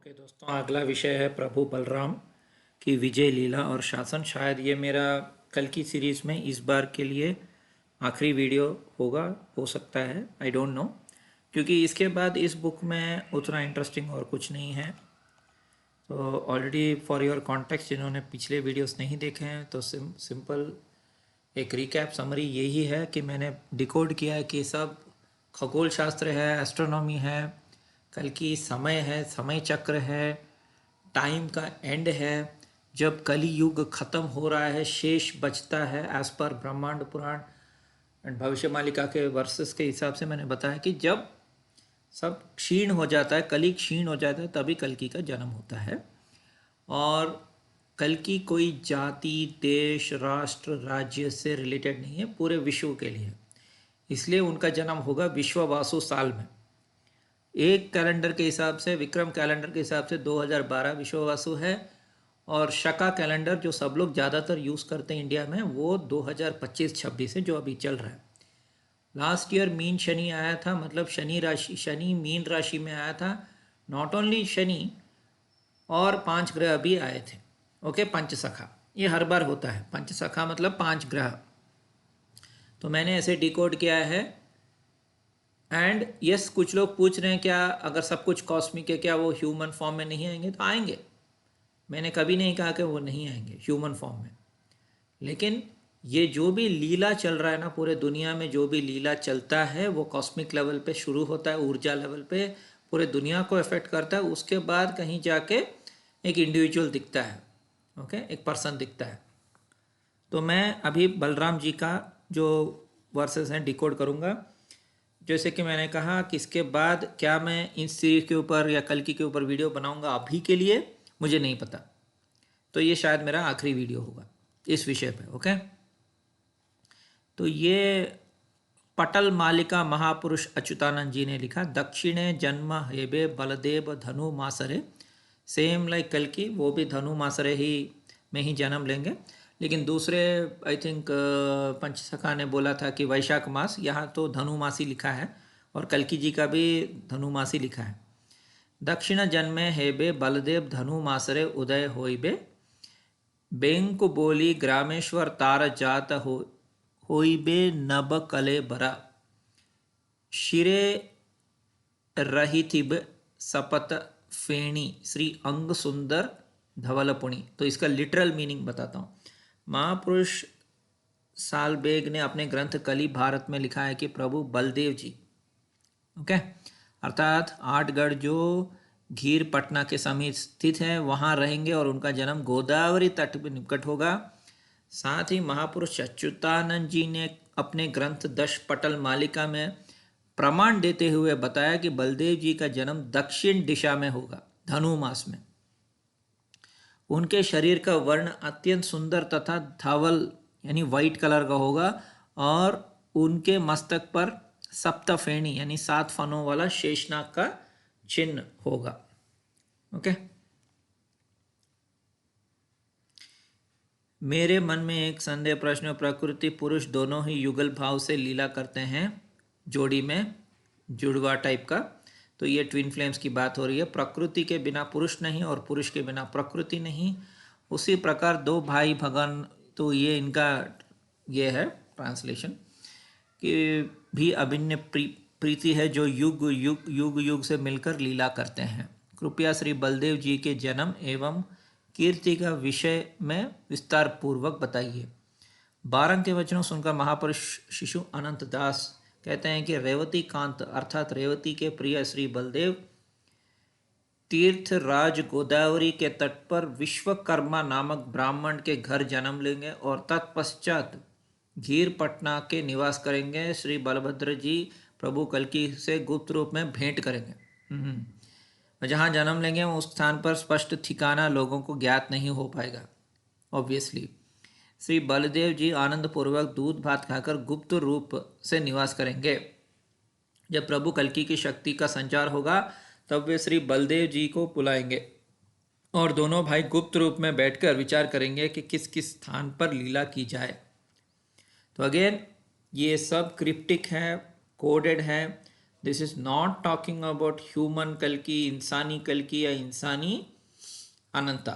Okay दोस्तों, अगला विषय है प्रभु बलराम की विजय लीला और शासन। शायद ये मेरा कल की सीरीज़ में इस बार के लिए आखिरी वीडियो होगा, हो सकता है, आई डोंट नो, क्योंकि इसके बाद इस बुक में उतना इंटरेस्टिंग और कुछ नहीं है। तो ऑलरेडी फॉर योर कॉन्टेक्स्ट, जिन्होंने पिछले वीडियोस नहीं देखे हैं तो सिंपल एक रिकैप समरी यही है कि मैंने डिकोड किया है कि सब खगोल शास्त्र है, एस्ट्रोनॉमी है, कल की समय है, समय चक्र है, टाइम का एंड है, जब कली युग खत्म हो रहा है, शेष बचता है एज पर ब्रह्मांड पुराण एंड भविष्य मालिका के वर्सेस के हिसाब से मैंने बताया कि जब सब क्षीण हो जाता है, कली क्षीण हो जाता है, तभी कल्कि का जन्म होता है। और कल्कि कोई जाति, देश, राष्ट्र, राज्य से रिलेटेड नहीं है, पूरे विश्व के लिए। इसलिए उनका जन्म होगा विश्ववासु साल में। एक कैलेंडर के हिसाब से, विक्रम कैलेंडर के हिसाब से 2012 विश्ववासु है, और शका कैलेंडर जो सब लोग ज़्यादातर यूज़ करते हैं इंडिया में, वो 2025-26 है, जो अभी चल रहा है। लास्ट ईयर मीन शनि आया था, मतलब शनि मीन राशि में आया था। नॉट ओनली शनि, और 5 ग्रह भी आए थे। ओके, पंचसखा, ये हर बार होता है। पंचसखा मतलब 5 ग्रह। तो मैंने ऐसे डिकोड किया है। एंड यस, कुछ लोग पूछ रहे हैं क्या अगर सब कुछ कॉस्मिक है, क्या वो ह्यूमन फॉर्म में नहीं आएंगे? तो आएंगे, मैंने कभी नहीं कहा कि वो नहीं आएंगे ह्यूमन फॉर्म में। लेकिन ये जो भी लीला चल रहा है ना, पूरे दुनिया में जो भी लीला चलता है, वो कॉस्मिक लेवल पे शुरू होता है, ऊर्जा लेवल पे पूरे दुनिया को अफेक्ट करता है। उसके बाद कहीं जाके एक इंडिविजुअल दिखता है, ओके, एक पर्सन दिखता है। तो मैं अभी बलराम जी का जो वर्सेस हैं डिकोड करूँगा। जैसे कि मैंने कहा कि इसके बाद क्या मैं इस सीरीज के ऊपर या कल्कि के ऊपर वीडियो बनाऊंगा, अभी के लिए मुझे नहीं पता। तो ये शायद मेरा आखिरी वीडियो होगा इस विषय पे। ओके, तो ये पटल मालिका महापुरुष अच्युतानंद जी ने लिखा। दक्षिणे जन्म हेबे बलदेव धनु मासरे। सेम लाइक कल्कि, वो भी धनु मासरे ही में ही जन्म लेंगे। लेकिन दूसरे आई थिंक पंचसखा ने बोला था कि वैशाख मास, यहाँ तो धनुमासी लिखा है, और कल्कि जी का भी धनुमासी लिखा है। दक्षिण जन्मे हेबे बलदेव धनु मासरे उदय होइबे। बेंकु बोली ग्रामेश्वर तार जात होइबे नब कले बरा। शिरे रहितिब सपत फेणी श्री अंग सुंदर धवलपुणी। तो इसका लिटरल मीनिंग बताता हूँ। महापुरुष सालबेग ने अपने ग्रंथ कली भारत में लिखा है कि प्रभु बलदेव जी, ओके, अर्थात आठगढ़ जो घीर पटना के समीप स्थित है, वहाँ रहेंगे, और उनका जन्म गोदावरी तट के निकट होगा। साथ ही महापुरुष अच्युतानंद जी ने अपने ग्रंथ दश पटल मालिका में प्रमाण देते हुए बताया कि बलदेव जी का जन्म दक्षिण दिशा में होगा, धनु मास में। उनके शरीर का वर्ण अत्यंत सुंदर तथा धवल यानी वाइट कलर का होगा, और उनके मस्तक पर सप्तफेणी यानी 7 फनों वाला शेषनाग का चिन्ह होगा। ओके, मेरे मन में एक संदेह प्रश्न। प्रकृति पुरुष दोनों ही युगल भाव से लीला करते हैं, जोड़ी में, जुड़वा टाइप का। तो ये ट्विन फ्लेम्स की बात हो रही है। प्रकृति के बिना पुरुष नहीं, और पुरुष के बिना प्रकृति नहीं। उसी प्रकार दो भाई भगवान, तो ये इनका ये है ट्रांसलेशन, कि भी अभिन्न प्रीति है, जो युग से मिलकर लीला करते हैं। कृपया श्री बलदेव जी के जन्म एवं कीर्ति का विषय में विस्तार पूर्वक बताइए। 12 के वचनों सुनकर महापुरुष शिशु अनंत दास कहते हैं कि रेवती कांत अर्थात रेवती के प्रिय श्री बलदेव तीर्थ राज गोदावरी के तट पर विश्वकर्मा नामक ब्राह्मण के घर जन्म लेंगे, और तत्पश्चात घीर पटना के निवास करेंगे। श्री बलभद्र जी प्रभु कल्कि से गुप्त रूप में भेंट करेंगे। जहाँ जन्म लेंगे उस स्थान पर स्पष्ट ठिकाना लोगों को ज्ञात नहीं हो पाएगा, ऑब्वियसली। श्री बलदेव जी आनंद पूर्वक दूध भात खाकर गुप्त रूप से निवास करेंगे। जब प्रभु कल्कि की शक्ति का संचार होगा, तब वे श्री बलदेव जी को बुलाएंगे, और दोनों भाई गुप्त रूप में बैठकर विचार करेंगे कि किस किस स्थान पर लीला की जाए। तो अगेन ये सब क्रिप्टिक है, कोडेड है। This is not talking about human कल्कि, इंसानी कल्कि या इंसानी अनंता,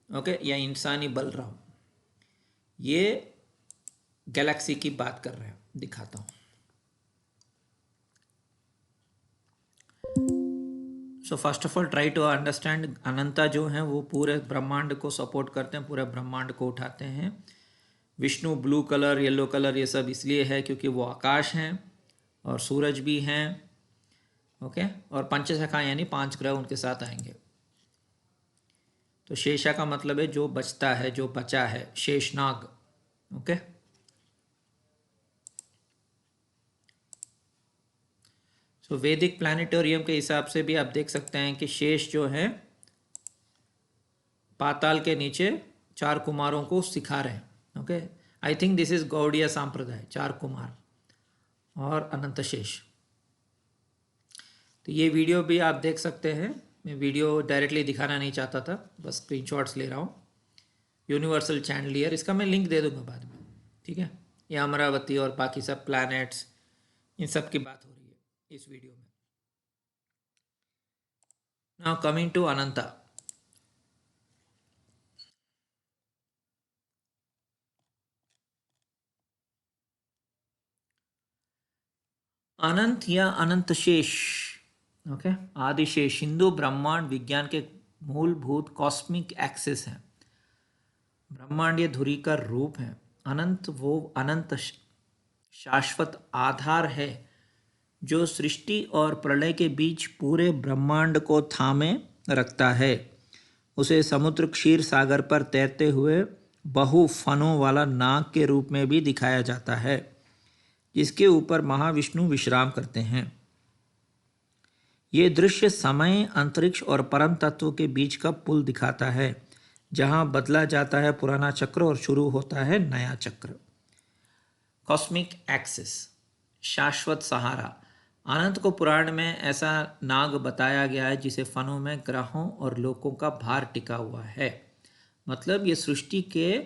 ओके, या इंसानी बलराम। ये गैलेक्सी की बात कर रहे हैं, दिखाता हूं। So first of all try to understand, Ananta जो है वो पूरे ब्रह्मांड को सपोर्ट करते हैं, पूरे ब्रह्मांड को उठाते हैं। Vishnu blue colour, yellow colour ये सब इसलिए है क्योंकि वो आकाश हैं और सूरज भी हैं, ओके। और पंचसखा यानी 5 ग्रह उनके साथ आएंगे। तो शेषा का मतलब है जो बचता है, जो बचा है, शेषनाग, ओके। सो वैदिक प्लानिटोरियम के हिसाब से भी आप देख सकते हैं कि शेष जो है पाताल के नीचे 4 कुमारों को सिखा रहे हैं, okay. I think this is Gaudiya Sampradaya, 4 Kumar और अनंत शेष। तो ये वीडियो भी आप देख सकते हैं। मैं वीडियो डायरेक्टली दिखाना नहीं चाहता था, बस स्क्रीनशॉट्स ले रहा हूँ। यूनिवर्सल चैंडलियर, इसका मैं लिंक दे दूंगा बाद में, ठीक है। ये अमरावती और बाकी सब प्लैनेट्स, इन सब की बात हो रही है इस वीडियो में। नाउ कमिंग टू अनंता। अनंत या अनंत शेष, ओके, आदिशेष हिंदू ब्रह्मांड विज्ञान के मूलभूत कॉस्मिक एक्सिस हैं। ब्रह्मांडीय धुरी का रूप है। अनंत वो अनंत शाश्वत आधार है जो सृष्टि और प्रलय के बीच पूरे ब्रह्मांड को थामे रखता है। उसे समुद्र क्षीर सागर पर तैरते हुए बहु फनों वाला नाग के रूप में भी दिखाया जाता है, जिसके ऊपर महाविष्णु विश्राम करते हैं। ये दृश्य समय, अंतरिक्ष और परम तत्व के बीच का पुल दिखाता है, जहां बदला जाता है पुराना चक्र और शुरू होता है नया चक्र। कॉस्मिक एक्सिस, शाश्वत सहारा। अनंत को पुराण में ऐसा नाग बताया गया है जिसे फनों में ग्रहों और लोकों का भार टिका हुआ है। मतलब ये सृष्टि के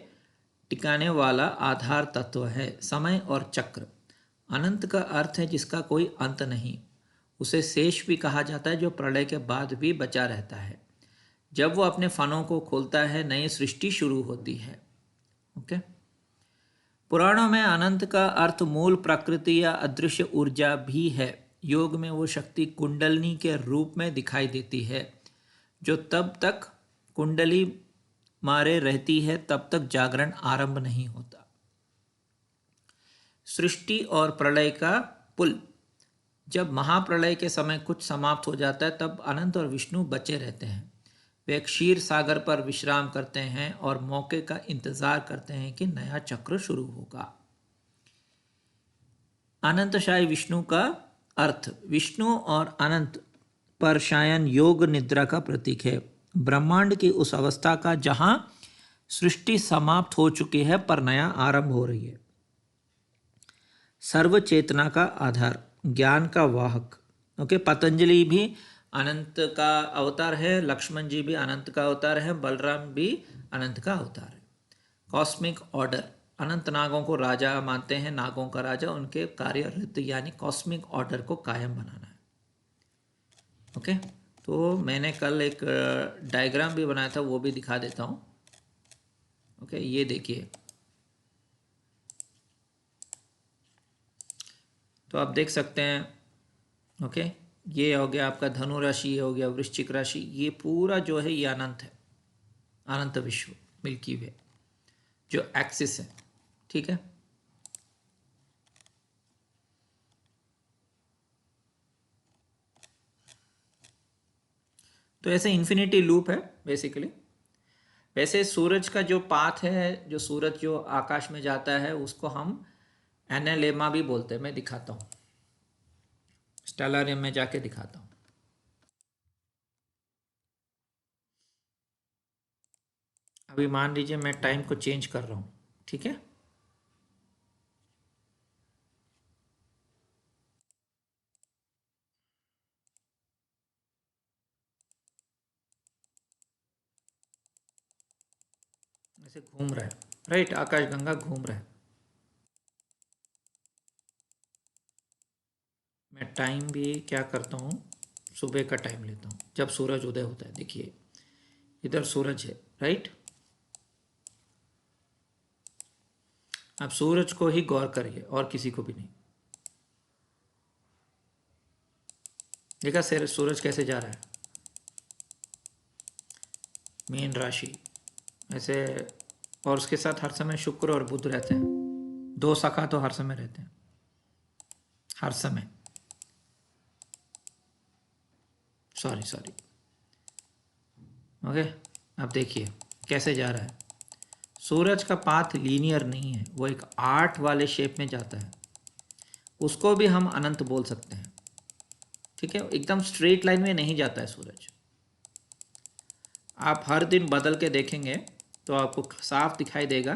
टिकाने वाला आधार तत्व है। समय और चक्र, अनंत का अर्थ है जिसका कोई अंत नहीं। उसे शेष भी कहा जाता है, जो प्रलय के बाद भी बचा रहता है। जब वो अपने फनों को खोलता है, नई सृष्टि शुरू होती है, ओके। पुराणों में अनंत का अर्थ मूल प्रकृति या अदृश्य ऊर्जा भी है। योग में वो शक्ति कुंडलिनी के रूप में दिखाई देती है, जो तब तक कुंडली मारे रहती है तब तक जागरण आरंभ नहीं होता। सृष्टि और प्रलय का पुल, जब महाप्रलय के समय कुछ समाप्त हो जाता है तब अनंत और विष्णु बचे रहते हैं। वे क्षीर सागर पर विश्राम करते हैं और मौके का इंतजार करते हैं कि नया चक्र शुरू होगा। अनंतशायी विष्णु का अर्थ, विष्णु और अनंत पर शायन योग निद्रा का प्रतीक है। ब्रह्मांड की उस अवस्था का जहां सृष्टि समाप्त हो चुकी है पर नया आरंभ हो रही है। सर्व चेतना का आधार, ज्ञान का वाहक, ओके। पतंजलि भी अनंत का अवतार है, लक्ष्मण जी भी अनंत का अवतार है, बलराम भी अनंत का अवतार है। कॉस्मिक ऑर्डर, अनंत नागों को राजा मानते हैं, नागों का राजा। उनके कार्य ऋत यानी कॉस्मिक ऑर्डर को कायम बनाना है, ओके। तो मैंने कल एक डायग्राम भी बनाया था, वो भी दिखा देता हूँ, ओके। ये देखिए, तो आप देख सकते हैं, ओके। ये हो गया आपका धनु राशि, ये हो गया वृश्चिक राशि। ये पूरा जो है ये अनंत है, अनंत विश्व, मिल्की वे जो एक्सिस है, ठीक है। तो ऐसे इन्फिनिटी लूप है बेसिकली। वैसे सूरज का जो पाथ है, जो सूरज जो आकाश में जाता है, उसको हम एनालेमा भी बोलते हैं। मैं दिखाता हूँ, स्टेलारियम में जाके दिखाता हूँ। अभी मान लीजिए मैं टाइम को चेंज कर रहा हूँ, ठीक है। ऐसे घूम रहा है, राइट, आकाश गंगा घूम रहा है। मैं टाइम भी क्या करता हूँ, सुबह का टाइम लेता हूँ जब सूरज उदय होता है। देखिए इधर सूरज है, राइट। आप सूरज को ही गौर करिए और किसी को भी नहीं। देखा सूरज कैसे जा रहा है, मीन राशि ऐसे, और उसके साथ हर समय शुक्र और बुध रहते हैं। दो सखा तो हर समय रहते हैं, हर समय। Sorry okay. अब देखिए कैसे जा रहा है। सूरज का पाथ लीनियर नहीं है, वो एक आर्ट वाले शेप में जाता है। उसको भी हम अनंत बोल सकते हैं, ठीक है। एकदम स्ट्रेट लाइन में नहीं जाता है सूरज। आप हर दिन बदल के देखेंगे तो आपको साफ दिखाई देगा।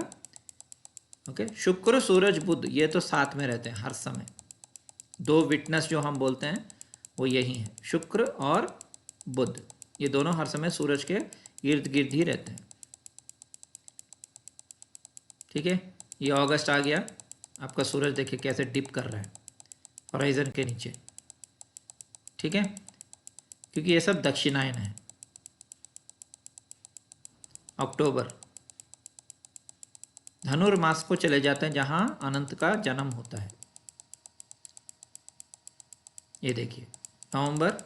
ओके, शुक्र सूरज बुध ये तो साथ में रहते हैं हर समय। दो विटनेस जो हम बोलते हैं वो यही है, शुक्र और बुध। ये दोनों हर समय सूरज के इर्द गिर्द ही रहते हैं, ठीक है। ये अगस्त आ गया, आपका सूरज देखिए कैसे डिप कर रहा है होराइजन के नीचे, ठीक है, क्योंकि ये सब दक्षिणायन है। अक्टूबर धनुर्मास को चले जाते हैं जहां अनंत का जन्म होता है। ये देखिए नवंबर,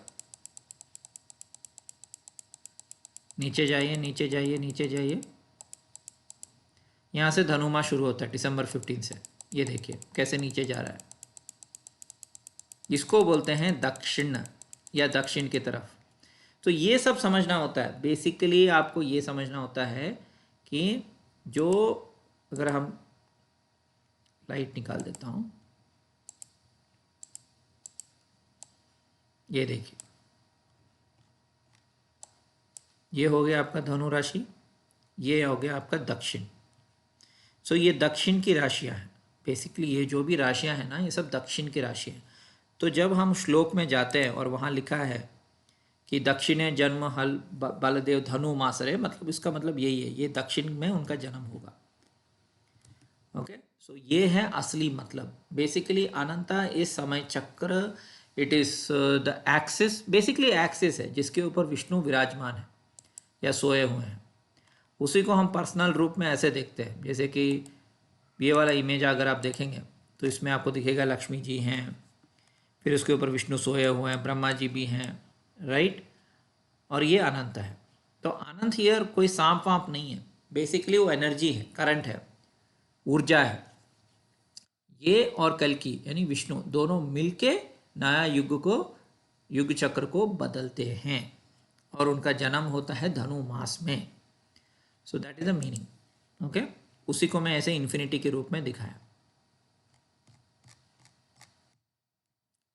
नीचे जाइए नीचे जाइए नीचे जाइए, यहाँ से धनुमास शुरू होता है दिसंबर 15 से। ये देखिए कैसे नीचे जा रहा है। इसको बोलते हैं दक्षिण या दक्षिण की तरफ। तो ये सब समझना होता है। बेसिकली आपको ये समझना होता है कि जो, अगर हम लाइट निकाल देता हूँ, ये देखिए ये हो गया आपका धनु राशि, ये हो गया आपका दक्षिण। सो ये दक्षिण की राशियाँ हैं। बेसिकली ये जो भी राशियाँ हैं ना, ये सब दक्षिण की राशि हैं। तो जब हम श्लोक में जाते हैं और वहाँ लिखा है कि दक्षिणे जन्म हल बलदेव धनु मासरे, मतलब इसका मतलब यही है, ये दक्षिण में उनका जन्म होगा। ओके, सो ये है असली मतलब। बेसिकली अनंता इज समय चक्र, it is the axis, basically axis है जिसके ऊपर विष्णु विराजमान है या सोए हुए हैं। उसी को हम पर्सनल रूप में ऐसे देखते हैं, जैसे कि ये वाला इमेज अगर आप देखेंगे तो इसमें आपको दिखेगा लक्ष्मी जी हैं, फिर उसके ऊपर विष्णु सोए हुए हैं, ब्रह्मा जी भी हैं, राइट। और ये अनंत है। तो अनंत हियर कोई सांप वाप नहीं है, बेसिकली वो एनर्जी है, करंट है, ऊर्जा है। ये और कल की यानी विष्णु दोनों मिलके नया युग चक्र को बदलते हैं, और उनका जन्म होता है धनु मास में। So that is the meaning. Okay, उसी को मैं ऐसे इन्फिनिटी के रूप में दिखाया।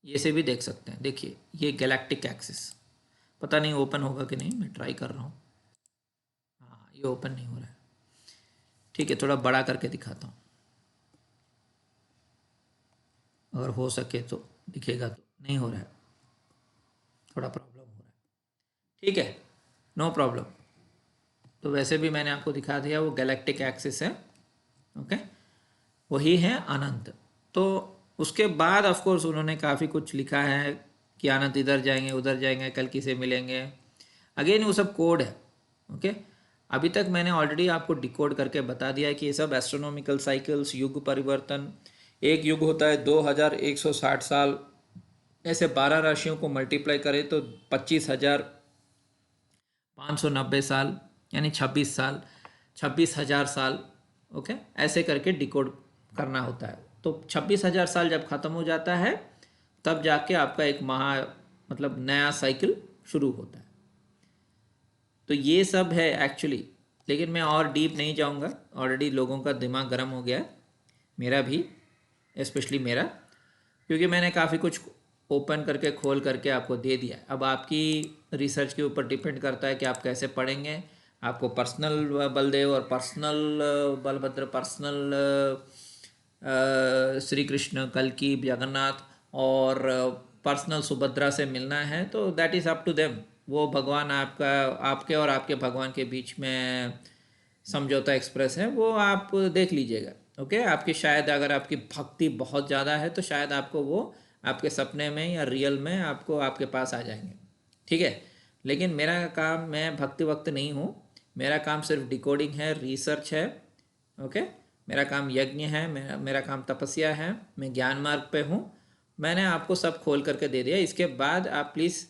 ये से भी देख सकते हैं, देखिए ये गैलेक्टिक एक्सिस, पता नहीं ओपन होगा कि नहीं, मैं ट्राई कर रहा हूँ। हाँ, ये ओपन नहीं हो रहा है, ठीक है, थोड़ा बड़ा करके दिखाता हूँ, अगर हो सके तो दिखेगा। तो नहीं हो रहा है, थोड़ा प्रॉब्लम हो रहा है, ठीक है, नो प्रॉब्लम। तो वैसे भी मैंने आपको दिखा दिया, वो गैलेक्टिक एक्सिस है, ओके, वही है अनंत। तो उसके बाद ऑफ कोर्स उन्होंने काफ़ी कुछ लिखा है कि अनंत इधर जाएंगे उधर जाएंगे, कल किसे मिलेंगे, अगेन वो सब कोड है, ओके। अभी तक मैंने ऑलरेडी आपको डिकोड करके बता दिया है कि ये सब एस्ट्रोनॉमिकल साइकिल्स, युग परिवर्तन, एक युग होता है 2160 साल, ऐसे 12 राशियों को मल्टीप्लाई करें तो 25,590 साल, यानी 26 साल, 26,000 साल, ओके, ऐसे करके डिकोड करना होता है। तो 26,000 साल जब ख़त्म हो जाता है तब जाके आपका एक मतलब नया साइकिल शुरू होता है। तो ये सब है एक्चुअली, लेकिन मैं और डीप नहीं जाऊंगा, ऑलरेडी लोगों का दिमाग गर्म हो गया है, मेरा भी, स्पेशली मेरा, क्योंकि मैंने काफ़ी कुछ ओपन करके खोल करके आपको दे दिया। अब आपकी रिसर्च के ऊपर डिपेंड करता है कि आप कैसे पढ़ेंगे। आपको पर्सनल बलदेव और पर्सनल बलभद्र, पर्सनल श्री कृष्ण, कल्कि, जगन्नाथ और पर्सनल सुभद्रा से मिलना है तो that is up to them. वो भगवान आपका, आपके और आपके भगवान के बीच में समझौता एक्सप्रेस है, वो आप देख लीजिएगा, ओके। आपकी शायद अगर आपकी भक्ति बहुत ज़्यादा है तो शायद आपको वो आपके सपने में या रियल में आपको आपके पास आ जाएंगे, ठीक है। लेकिन मेरा काम, मैं भक्ति वक्त नहीं हूँ, मेरा काम सिर्फ डिकोडिंग है, रिसर्च है, ओके। मेरा काम यज्ञ है, मेरा काम तपस्या है, मैं ज्ञान मार्ग पे हूँ। मैंने आपको सब खोल करके दे दिया। इसके बाद आप प्लीज़,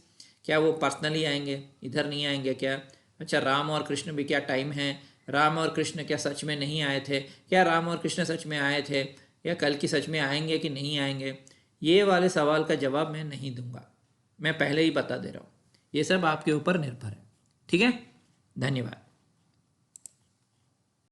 क्या वो पर्सनली आएंगे, इधर नहीं आएंगे क्या? अच्छा, राम और कृष्ण भी क्या टाइम है? राम और कृष्ण क्या सच में नहीं आए थे? क्या राम और कृष्ण सच में आए थे? या कल की सच में आएंगे कि नहीं आएंगे? ये वाले सवाल का जवाब मैं नहीं दूंगा, मैं पहले ही बता दे रहा हूँ। ये सब आपके ऊपर निर्भर है, ठीक है। धन्यवाद।